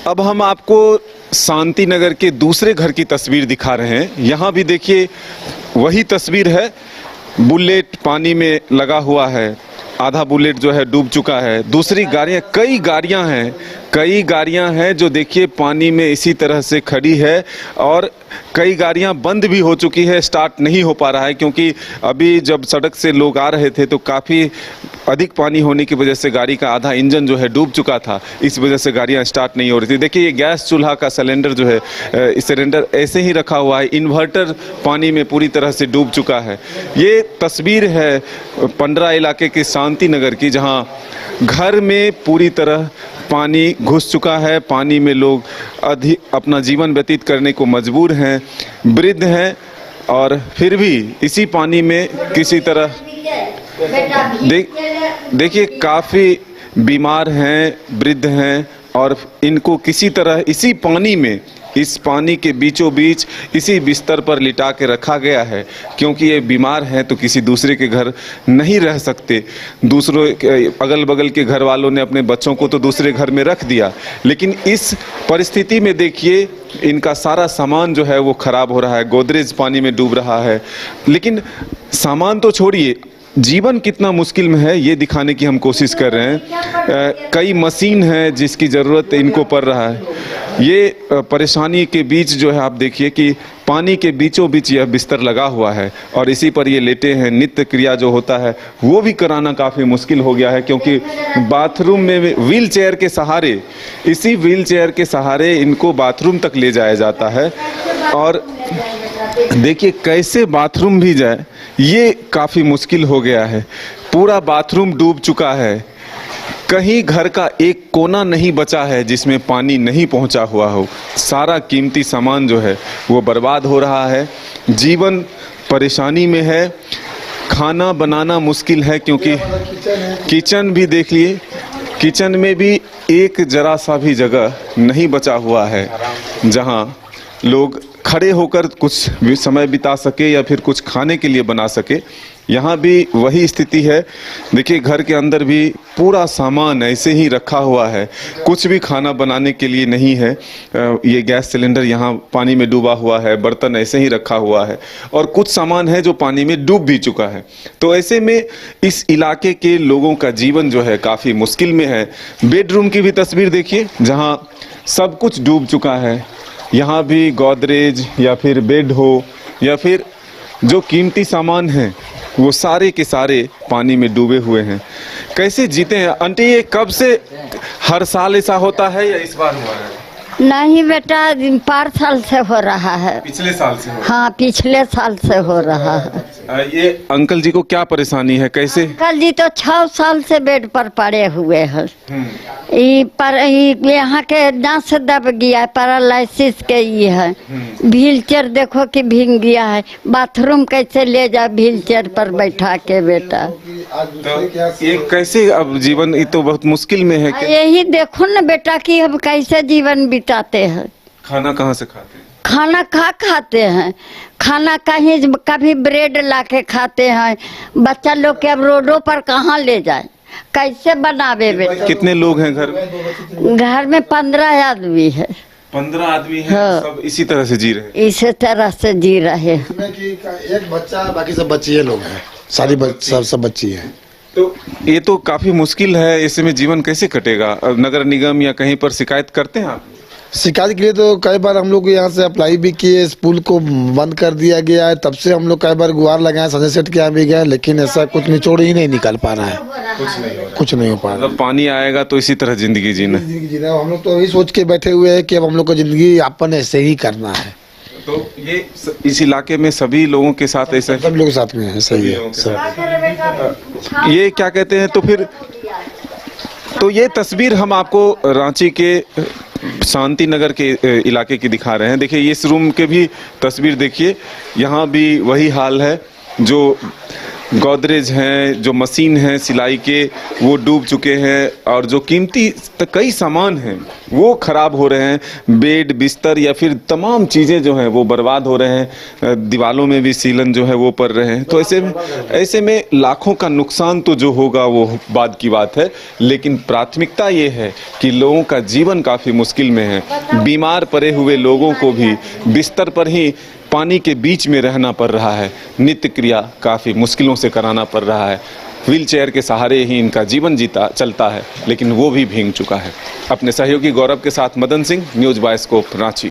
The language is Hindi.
अब हम आपको शांति नगर के दूसरे घर की तस्वीर दिखा रहे हैं। यहाँ भी देखिए वही तस्वीर है, बुलेट पानी में लगा हुआ है, आधा बुलेट जो है डूब चुका है। दूसरी गाड़ियाँ, कई गाड़ियाँ हैं जो देखिए पानी में इसी तरह से खड़ी है और कई गाड़ियाँ बंद भी हो चुकी है, स्टार्ट नहीं हो पा रहा है क्योंकि अभी जब सड़क से लोग आ रहे थे तो काफ़ी अधिक पानी होने की वजह से गाड़ी का आधा इंजन जो है डूब चुका था, इस वजह से गाड़ियाँ स्टार्ट नहीं हो रही थी। देखिए ये गैस चूल्हा का सिलेंडर जो है, इस सिलेंडर ऐसे ही रखा हुआ है, इन्वर्टर पानी में पूरी तरह से डूब चुका है। ये तस्वीर है पंडरा इलाके के शांति नगर की, जहाँ घर में पूरी तरह पानी घुस चुका है। पानी में लोग अपना जीवन व्यतीत करने को मजबूर हैं, वृद्ध हैं और फिर भी इसी पानी में किसी तरह देखिए काफ़ी बीमार हैं, वृद्ध हैं और इनको किसी तरह इसी पानी में, इस पानी के बीचों बीच इसी बिस्तर पर लिटा के रखा गया है क्योंकि ये बीमार हैं तो किसी दूसरे के घर नहीं रह सकते। दूसरों अगल बगल के घर वालों ने अपने बच्चों को तो दूसरे घर में रख दिया, लेकिन इस परिस्थिति में देखिए इनका सारा सामान जो है वो ख़राब हो रहा है, गोदरेज पानी में डूब रहा है। लेकिन सामान तो छोड़िए, जीवन कितना मुश्किल में है ये दिखाने की हम कोशिश कर रहे हैं। कई मशीन है जिसकी ज़रूरत इनको पड़ रहा है। ये परेशानी के बीच जो है आप देखिए कि पानी के बीचों बीच यह बिस्तर लगा हुआ है और इसी पर ये लेटे हैं। नित्य क्रिया जो होता है वो भी कराना काफ़ी मुश्किल हो गया है क्योंकि बाथरूम में व्हील चेयर के सहारे, इसी व्हील चेयर के सहारे इनको बाथरूम तक ले जाया जाता है। और देखिए कैसे बाथरूम भी जाए ये काफ़ी मुश्किल हो गया है। पूरा बाथरूम डूब चुका है, कहीं घर का एक कोना नहीं बचा है जिसमें पानी नहीं पहुंचा हुआ हो। सारा कीमती सामान जो है वो बर्बाद हो रहा है, जीवन परेशानी में है, खाना बनाना मुश्किल है क्योंकि किचन भी देख लिए, किचन में भी एक जरा सा भी जगह नहीं बचा हुआ है जहां लोग खड़े होकर कुछ भी समय बिता सके या फिर कुछ खाने के लिए बना सके। यहाँ भी वही स्थिति है। देखिए घर के अंदर भी पूरा सामान ऐसे ही रखा हुआ है, कुछ भी खाना बनाने के लिए नहीं है। ये गैस सिलेंडर यहाँ पानी में डूबा हुआ है, बर्तन ऐसे ही रखा हुआ है और कुछ सामान है जो पानी में डूब भी चुका है। तो ऐसे में इस इलाके के लोगों का जीवन जो है काफ़ी मुश्किल में है। बेडरूम की भी तस्वीर देखिए जहाँ सब कुछ डूब चुका है। यहाँ भी गोदरेज या फिर बेड हो या फिर जो कीमती सामान हैं वो सारे के सारे पानी में डूबे हुए हैं। कैसे जीते हैं आंटी? ये कब से हर साल ऐसा होता है या इस बार हुआ है? नहीं बेटा, 5 साल से हो रहा है। पिछले साल से? हाँ, पिछले साल से हो रहा है। ये अंकल जी को क्या परेशानी है, कैसे? अंकल जी तो 6 साल से बेड पर पड़े हुए हैं। यहाँ के नस दब गया, पैरालिसिस के ये है। व्हील चेयर देखो कि भीग गया है, बाथरूम कैसे ले जा व्हील चेयर पर बैठा के बेटा। तो ये कैसे अब जीवन, ये तो बहुत मुश्किल में है कि... यही देखो न बेटा कि हम कैसे जीवन बिताते हैं। खाना कहाँ से खाते हैं? खाना खाते हैं, खाना कहीं कभी ब्रेड लाके खाते हैं। बच्चा लोग के अब रोडों पर कहाँ ले जाए, कैसे बनावे बेटा? कितने लोग हैं घर में? घर में 15 आदमी है। 15 आदमी हैं। हाँ। सब इसी तरह से जी रहे हैं? इसी तरह से जी रहे हैं। एक बच्चा, बाकी सब बच्चिए लोग हैं, सारी सब बच्ची हैं। तो ये तो काफी मुश्किल है, ऐसे में जीवन कैसे कटेगा? नगर निगम या कहीं पर शिकायत करते हैं आप? शिकायत के लिए तो कई बार हम लोग यहाँ से अप्लाई भी किए, इस पुल को बंद कर दिया गया है। तब से हम लोग कई बार गुहार लगाए, संजय सेठ के यहाँ भी गए, लेकिन ऐसा कुछ निचोड़ ही नहीं निकल पा रहा है। कुछ नहीं हो पा रहा। मतलब पानी आएगा तो इसी तरह जिंदगी जीना? हम लोग तो यही सोच के बैठे हुए हैं कि अब हम लोग को जिंदगी अपन ऐसे ही करना है। तो ये इस इलाके में सभी लोगों के साथ ऐसा? सब लोग साथ में है। सही है सब। ये क्या कहते हैं? तो फिर तो ये तस्वीर हम आपको रांची के शांति नगर के इलाके की दिखा रहे हैं। देखिए इस रूम के भी तस्वीर देखिए, यहाँ भी वही हाल है। जो गोदरेज हैं, जो मशीन हैं सिलाई के वो डूब चुके हैं और जो कीमती कई सामान हैं वो खराब हो रहे हैं। बेड, बिस्तर या फिर तमाम चीज़ें जो हैं वो बर्बाद हो रहे हैं। दीवालों में भी सीलन जो है वो पड़ रहे हैं। तो ऐसे में लाखों का नुकसान तो जो होगा वो बाद की बात है, लेकिन प्राथमिकता ये है कि लोगों का जीवन काफ़ी मुश्किल में है। बीमार पड़े हुए लोगों को भी बिस्तर पर ही पानी के बीच में रहना पड़ रहा है। नित्य क्रिया काफ़ी मुश्किलों से कराना पड़ रहा है। व्हील चेयर के सहारे ही इनका जीवन चलता है, लेकिन वो भी भीग चुका है। अपने सहयोगी गौरव के साथ मदन सिंह, न्यूज़ बायस्कोप, रांची।